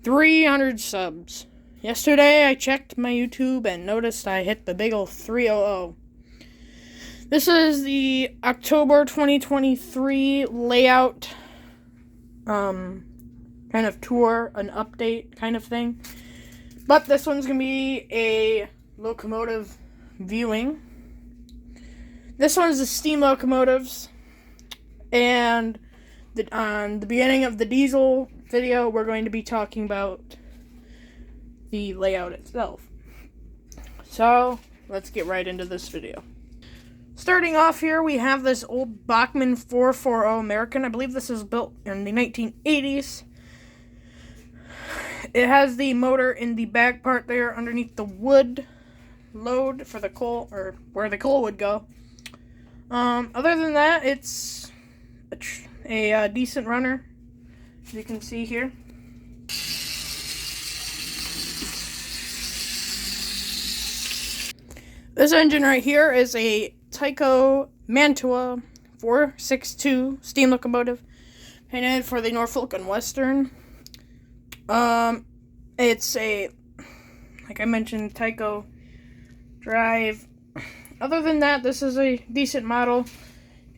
300 subs. Yesterday I checked my YouTube and noticed I hit the big ol' 300. This is the October 2023 layout, kind of tour, an update kind of thing. But this one's gonna be a locomotive viewing. This one's the steam locomotives, and on the beginning of the diesel video, we're going to be talking about the layout itself. So, let's get right into this video. Starting off here, we have this old Bachmann 440 American. I believe this was built in the 1980s. It has the motor in the back part there underneath the wood load for the coal, or where the coal would go. Other than that, it's a decent runner, as you can see here. This engine right here is a Tyco Mantua 462 steam locomotive, painted for the Norfolk and Western. It's a, like I mentioned, Tyco drive. Other than that, this is a decent model.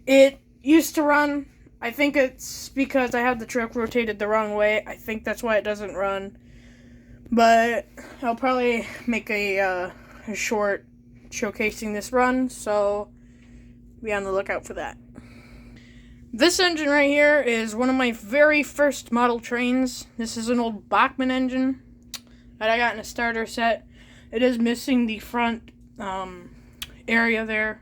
It used to run. I think it's because I had the truck rotated the wrong way. I think that's why it doesn't run. But I'll probably make a short showcasing this run, so be on the lookout for that. This engine right here is one of my very first model trains. This is an old Bachmann engine that I got in a starter set. It is missing the front area there.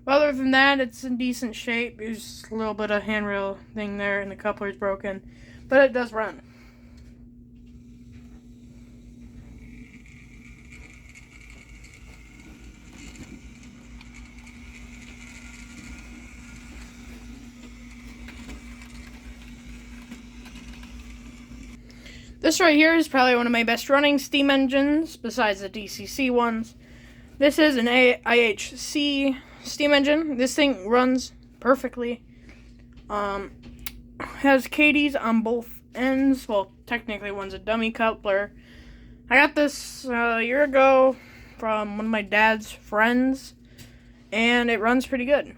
Other than that, it's in decent shape. There's a little bit of handrail thing there, and the coupler's broken, but it does run. This right here is probably one of my best running steam engines, besides the DCC ones. This is an IHC steam engine. This thing runs perfectly. Has Katie's on both ends. Well, technically one's a dummy coupler. I got this a year ago from one of my dad's friends, and it runs pretty good.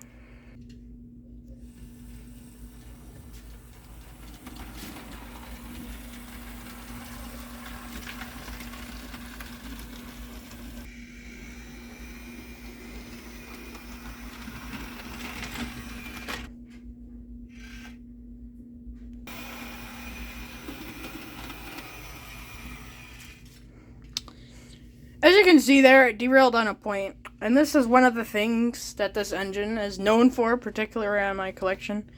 As you can see there, it derailed on a point, and this is one of the things that this engine is known for, particularly on my collection.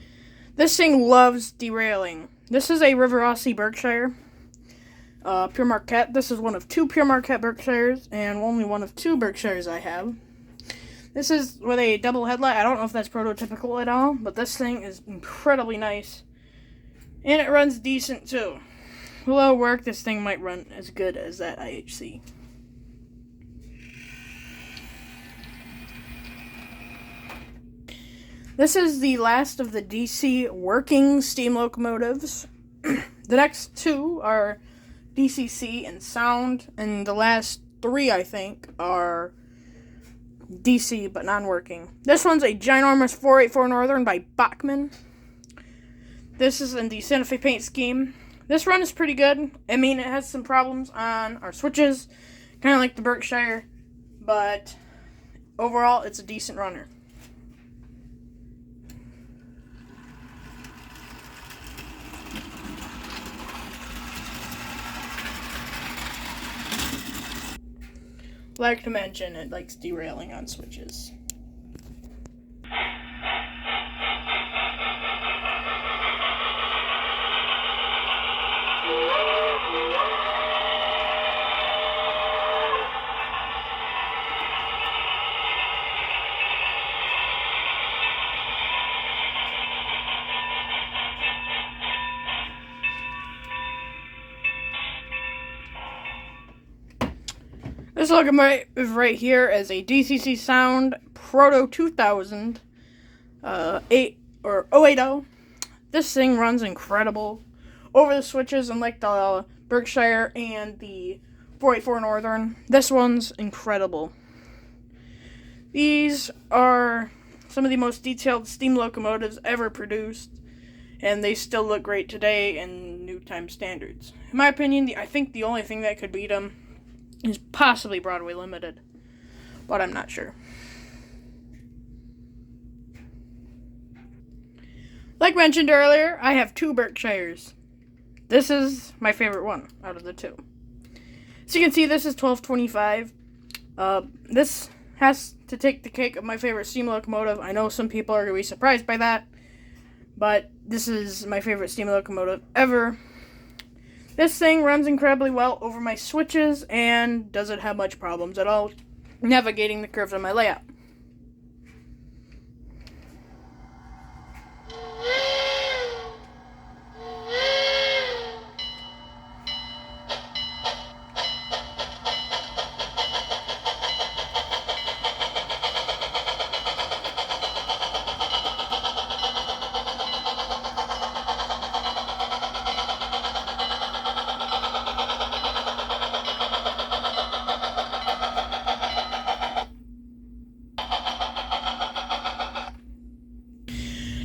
This thing loves derailing. This is a River Rossi Berkshire, Pure Marquette. This is one of two Pure Marquette Berkshires, and only one of two Berkshires I have. This is with a double headlight. I don't know if that's prototypical at all, but this thing is incredibly nice, and it runs decent too. With a little work, this thing might run as good as that IHC. This is the last of the DC working steam locomotives. The next two are DCC and sound, and the last three, I think, are DC but non-working. This one's a ginormous 484 Northern by Bachmann. This is in the Santa Fe paint scheme. This run is pretty good. I mean, it has some problems on our switches, kind of like the Berkshire, but overall, it's a decent runner. Like to mention, it likes derailing on switches. This locomotive right here is a DCC Sound Proto 2000 80. This thing runs incredible. over the switches, unlike the Berkshire and the 484 Northern. This one's incredible. These are some of the most detailed steam locomotives ever produced, and they still look great today in new time standards. In my opinion, I think the only thing that could beat them is possibly Broadway Limited, but I'm not sure. Like mentioned earlier, I have 2 Berkshires. This is my favorite one out of the 2. So you can see this is 1225. This has to take the cake of my favorite steam locomotive. I know some people are going to be surprised by that, but this is my favorite steam locomotive ever. This thing runs incredibly well over my switches and doesn't have much problems at all navigating the curves on my layout.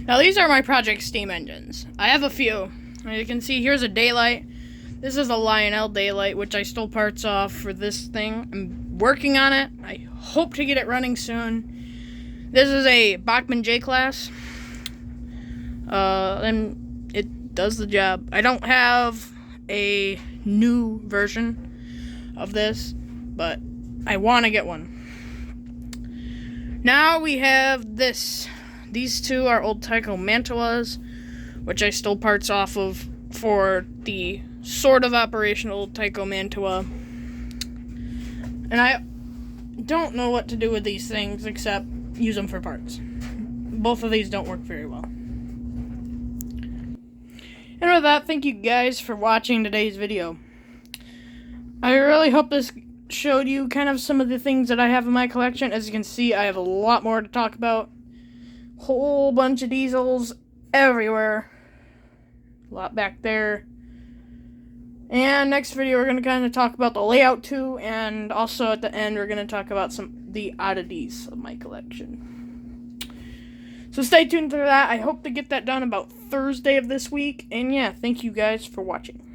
Now these are my project steam engines. I have a few. As you can see, here's a daylight. This is a Lionel daylight, which I stole parts off for this thing. I'm working on it. I hope to get it running soon. This is a Bachmann J-Class. And it does the job. I don't have a new version of this, but I want to get one. Now we have this. These 2 are old Tyco Mantuas, which I stole parts off of for the sort of operational old Tyco Mantua. And I don't know what to do with these things except use them for parts. Both of these don't work very well. And with that, thank you guys for watching today's video. I really hope this showed you kind of some of the things that I have in my collection. As you can see, I have a lot more to talk about. Whole bunch of diesels everywhere. A lot back there. And next video we're going to kind of talk about the layout too, and also at the end we're going to talk about the oddities of my collection. So stay tuned for that. I hope to get that done about Thursday of this week. And yeah, thank you guys for watching.